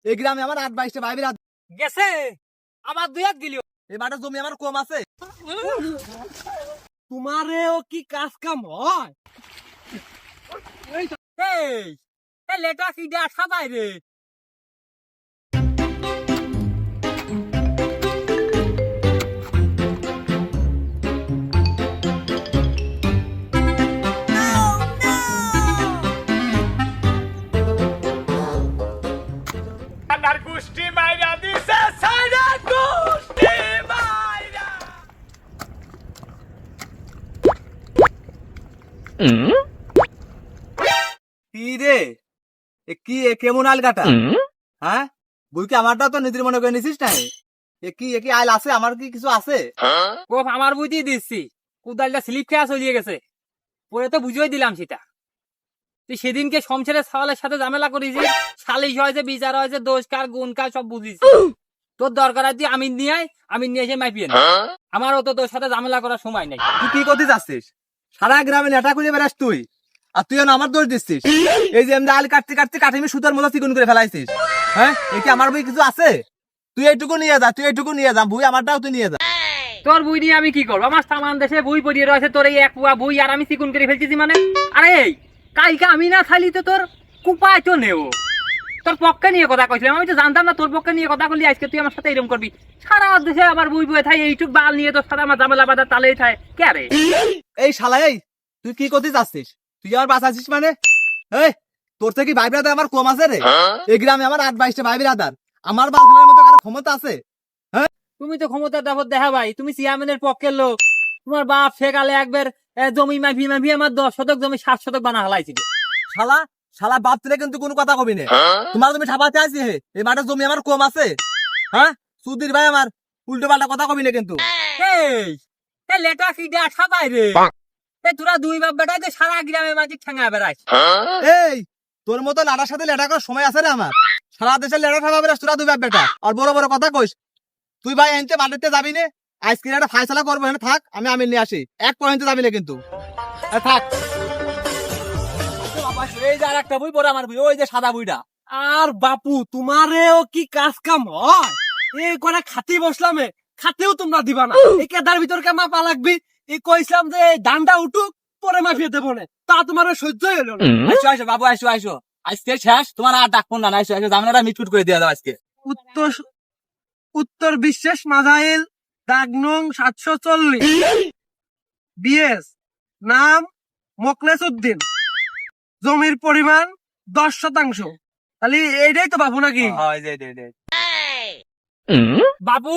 এই গ্রামে আমার 8-22টা ভাই বিরাদ গেছে আমার দুই হাত গিলিও। এই মাঠে জমি আমার কম আছে। তোমারেও কি কাজ কাম হয়? এই লেটা কি দিয়া সাদাই রে? সাইডার গুষ্টি মাইরা দিছে, সাইডার গুষ্টি মাইরা। কি রে কি কেমন আল কাটা? হ্যাঁ বুই কি আমারটা তো নিজের মনে করে নিছিস না? কি আইল আছে? আমার কি কিছু আছে? ও আমার বুঝিয়ে দিচ্ছি, কুদালটা স্লিপ খেয়া চলিয়ে গেছে, পরে তো বুঝিয়ে দিলাম সেটা। তুই সেদিনকে সংসারের সওয়ালের সাথে ঝামেলা করেছিস, সালিশ হয়েছে, বিচার হয়েছে, দোষ কার গুণ কার সব বুঝিস। তোর দরকার আছে আমিন নিয়ে এসে মাইপিয়ে না। আমারও তো তোর সাথে ঝামেলা করার সময় নেই। তুই কি করতে যাচ্ছিস? সারা গ্রামে নেটা করে বেড়াস তুই, আর তুই আমার দোষ দিচ্ছিস। এই যে আমরা আল কাটতে কাটতে কাঠিমি সুতার মতো চিকন করে ফেলাইছিস। হ্যাঁ এ কি আমার বই কিছু আছে? তুই এইটুকু নিয়ে যা বুই আমারটাও তুই নিয়ে যা। তোর বই নিয়ে আমি কি করবো? আমার সামান দেশে বই পড়িয়ে রয়েছে, তোর এই এক পুয়া বই আর আমি চিকুন করে ফেলতেছি মানে? আরে কালকে আমি না খাইলি তো তোর কুপায় তো নেও। তোর পক্ষে নিয়ে কথা কইছিলাম, আমি তো জানতাম না তোর পক্ষে নিয়ে কথা বললি। আজকে তুই আমার সাথে এরকম করবি? সারা দেশে আমার বই বই থাই, এইটুক বাল নিয়ে তোর সাথে আমার ঝামেলা বাধা তালেই থায় কে রে? এই শালা এই তুই কি করতে যাচ্ছিস? তুই আমার বাঁচাছিস মানে? এই তোর থেকে ভাই ব্রাদার আমার কম আছে রে? এই গ্রামে আমার 8-22টা ভাই ব্রাদার, আমার বাল ফেলার মতো কারো ক্ষমতা আছে? তুমি তো ক্ষমতার দাপট দেখা ভাই, তুমি চেয়ারম্যানের পক্ষের লোক। তোমার বাপ সেকালে একবার জমি মাফি আমার 10 শতক জমি 7 শতক বানা হালাইছিল। শালা বাপ তুলে কিন্তু কোনো কথা কবি না। তোমার তুমি ঠাপাতে আছি হে, এই মাঠে জমি আমার কম আছে। হ্যাঁ সুধীর ভাই আমার উল্টো পাল্টা কথা কবি না কিন্তু। এই লেটা কি দেয়া সাদাই রে? তোরা দুই বাপ বেটাই তো সারা গ্রামের মাঝে ঠেঙা বেড়াইছ। এই তোর মতো লাটার সাথে লেটা করার সময় আছে রে আমার? সারা দেশের লেটা ঠাপা বেড়াস তোরা দুই বাপ বেটা, আর বড় বড় কথা কইস। তুই ভাই এনতে মাটিতে যাবি না? আজকে একটা ফাইসলা করবো, এখানে থাক, আমি নিয়ে আসি। এক পয়েন্টে যাবি না কিন্তু, থাক। এই যে আর একটা বই পড়ে আমার বই, ওই যে সাদা বইটা। আর বাপু তোমারেও কি কাজ কাম হয়? এই করে খাতি বসলামে, খাতেও তোমরা দিবা না। এই কেদার ভিতর কে মাপা লাগবি। এই কইছিলাম যে ডান্ডা উঠুক, পরে মাফিয়ে দেবো না, তা তোমার সহ্য হলো না। আইসো বাবু আইসো আজকে শেষ, তোমার আর ডাকবো না। আইসো জামিনাটা মিটফুট করে দিয়ে দাও আজকে। উত্তর বিশ্বাস মাজাইল, দাগ নং 740, বিএস, নাম মোকলেস উদ্দিন, জমির পরিমাণ 10%। তাহলে এইটাই তো বাবু নাকি? বাবু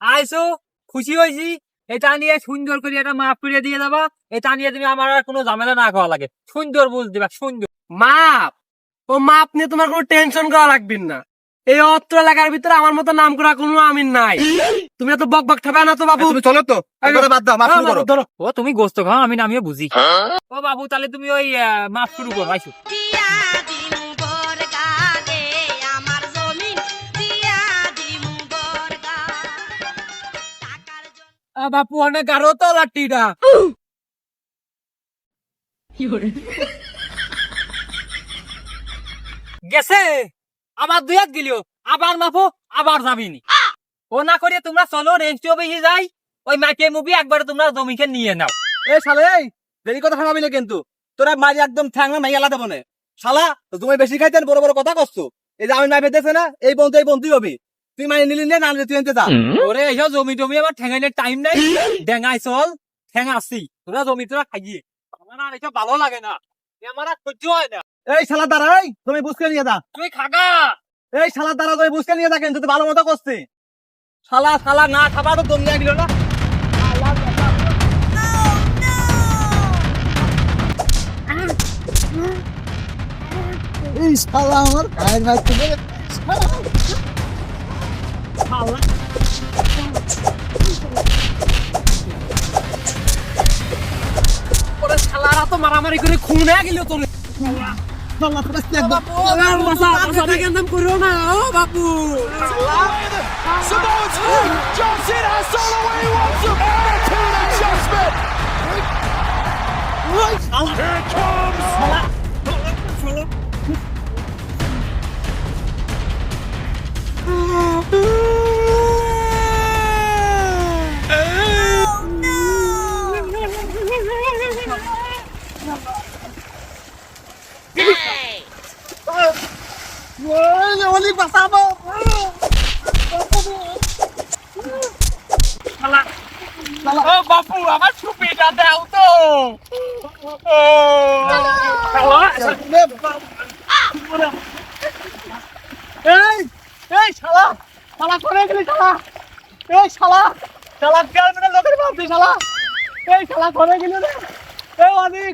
আইসো, খুশি হয়েছি। এটা নিয়ে সুন্দর করে এটা মাফ করে দিয়ে যাবা। এটা নিয়ে তুমি আমার আর কোনো ঝামেলা না খাওয়া লাগে, সুন্দর বুঝ দিবা। সুন্দর মাপ, ও মাপ নিয়ে তোমার কোনো টেনশন করা লাগবে না। এই অত্র এলাকার ভিতরে আমার মতো নাম করা কোনো আমিন নাই। তুমি এত বক বক ঠাবে না তো বাবু। তুমি চলো তো, বাদ দাও, মাফ শুরু করো। ধরো। ও তুমি গোস্ত খাও, আমি নামিয়ে বুঝি। ও বাবু তাহলে তুমি ওই মাফ শুরু করো। আইসো বাপু অনেক গাঢ় তো লাঠিটা। গেছে আবার দুই হাত গেলিও, আবার মাফো, আবার যাবিনি। ও না করিয়ে তোমরা চলো, রেঞ্জটিও বেশি যাই, ওই মাইকে মুভি একবারে তোমরা জমিকে নিয়ে নাও। এই শালা এই দেরি কথা ভাবি না কিন্তু, তোরা মারি একদম ঠ্যাংলা মাইয়ালা দেবো না। শালা তুমি বেশি খাইতেন, বড় বড় কথা করছো। এই যে আমি মাই পেতেছে না, এই বন্ধুই হবি। তুই মানে নিলি না, তুই আনতে যা। ওরে এইসব জমি টমি আমার ঠেঙাইনের টাইম নাই। ডেঙ্গাই চল, ঠেঙা আসি, তোরা জমি তোরা খাইয়ে। আমার আর এইসব ভালো লাগে না, আমার আর সহ্য হয় না। এই শালা দাঁড়াই, তুমি বুঝকে নিয়ে যা। তুই খাগা। এই শালা দাঁড়া, তুমি বুঝকে নিয়ে যা, কিন্তু তুই ভালো মতো করছিস। শালা না খাবা তো দম নিয়ে গেল না। এই শালা আমার ভাইয়ের ভাই থেকে ওরে শালারা তো মারামারি করে খুন হয়ে গেল তোর। করো না ও বাপু। Samoa's through. John Cena has solo where he wants him. Attitude adjustment. Here it comes. অনেক বাঁচাবো। ও বাপু আমার টুপিটা দাও তো এই এই শালা শালা করে গেলি শালা এই শালা শালা চেয়ারম্যানের লোকের বাপ শালা এই শালা করে গেলি রে এই অনেক